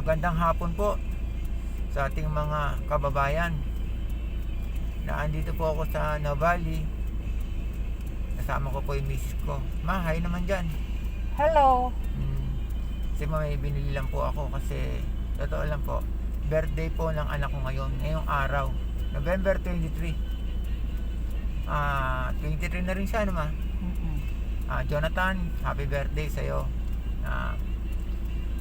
Magandang hapon po sa ating mga kababayan. Naandito po ako sa Navali. Kasama ko po yung misis ko. Ma, hi naman dyan. Hello. Kasi may binili lang po ako kasi totoo lang po, birthday po ng anak ko ngayong araw, November 23. 23 na rin siya, ano ma? Jonathan, happy birthday sa'yo.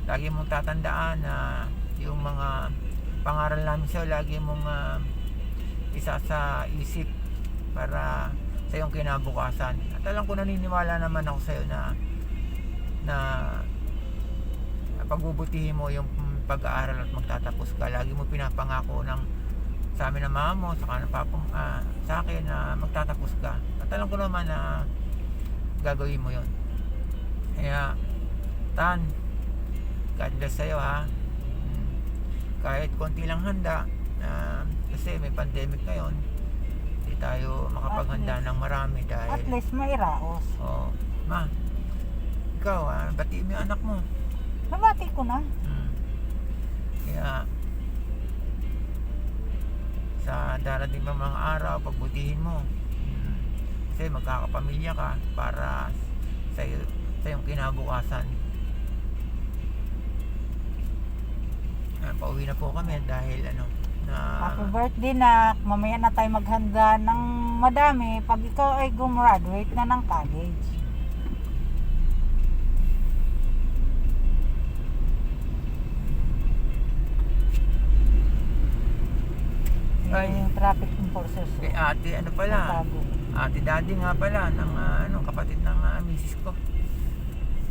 Lagi mong tatandaan na yung mga pangaral namin sa'yo, lagi mong isa sa isip para sa iyong kinabukasan. At alam ko, naniniwala naman ako sa'yo na pagbubutihin mo yung pag-aaral at magtatapos ka. Lagi mo pinapangako sa amin na mama mo, sa akin na magtatapos ka. At alam ko naman na gagawin mo yun. Kaya Tan, God bless sa'yo ha. Kahit konti lang handa, kasi may pandemic ngayon, hindi tayo makapaghanda ng marami dahil At least may raos. Ma, ikaw batiin mo yung anak mo. Nabati ko na. Kaya sa darating pa mga araw, pagbutihin mo, kasi magkakapamilya ka para sa iyong kinabukasan. Pauwi na po kami dahil Happy birthday na. Mamaya na tayo maghanda ng madami pag ikaw ay gumraduate na ng college. Yung traffic enforcers. Ate Ate Daddy nga pala ng kapatid ng misis ko.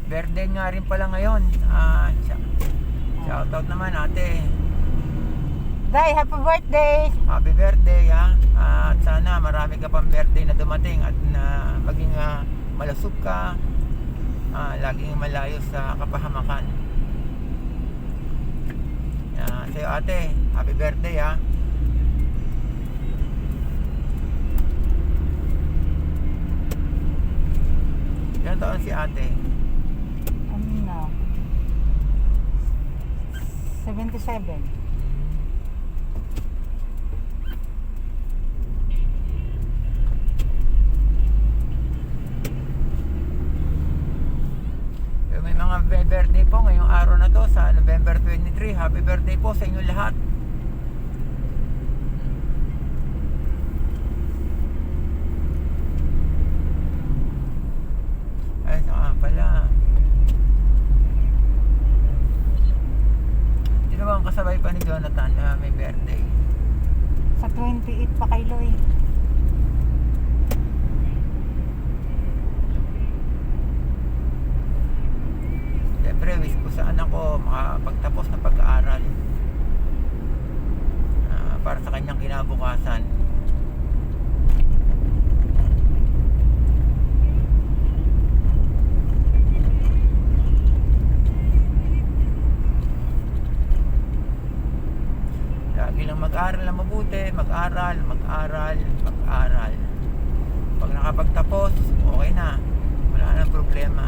Birthday nga rin pala ngayon. Shoutout naman ate. Day, happy birthday! Happy birthday ha. At sana marami ka pang birthday na dumating at maging malusog ka. Laging malayo sa kapahamakan. Sa'yo ate, happy birthday ha. Ilan taon si ate? 77. May mga birthday po ngayong araw na to sa November 23. Happy birthday po sa inyo lahat. Ay, saka pala. Sino ba ang kasabay pa ni Jonathan na may birthday? Sa 28 pa kay Loy. Siyempre, wish ko sa anak ko makapagtapos na pag-aaral para sa kanyang kinabukasan. Lagi lang mag-aral na mabuti, mag-aral. Pag nakapagtapos, okay na, wala nang problema.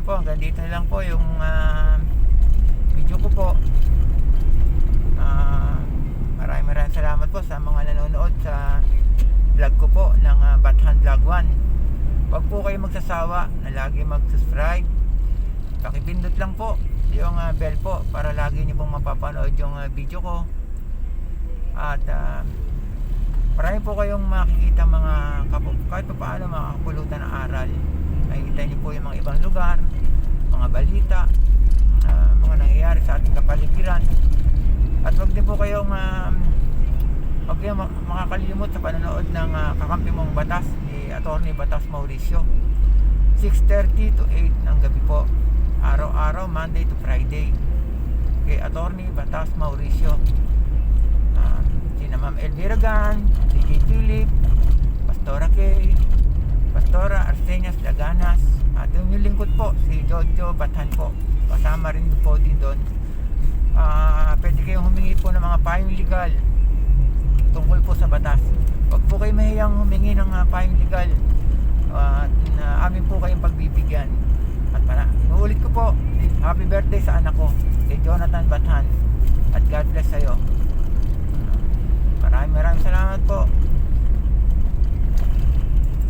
Hanggang dito na lang po yung video ko po. Maraming salamat po sa mga nanonood sa vlog ko po ng Bathan Vlog 1. Huwag po kayo magsasawa na lagi mag-subscribe. Pakipindot lang po yung bell po para lagi niyo pong mapapanood yung video ko. At marami po kayong makikita kahit pa paano makakapulutan ng aral. Makikita niyo po yung mga ibang lugar, mga balita, mga nangyayari sa ating kapaligiran. At huwag din po kayong makakalimot sa panonood ng Kakampi Mong Batas ni Attorney Batas Mauricio. 6:30 to 8 ng gabi po, araw-araw, Monday to Friday. kay Attorney Batas Mauricio, sina Ma'am Elvira Gan, DJ Philip, Pastora Kay, Pastora Arsenias Laganas, at yung lingkod po si Jojo Bathan po, kasama rin po din doon. Pwede kayong humingi po ng mga payong legal tungkol po sa batas. Huwag po kayo mahiyang humingi ng payong legal, at amin po kayong pagbibigyan. At inuulit ko po, happy birthday sa anak ko, kay Jonathan Bathan, at God bless sa'yo. Maraming salamat po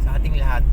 sa ating lahat.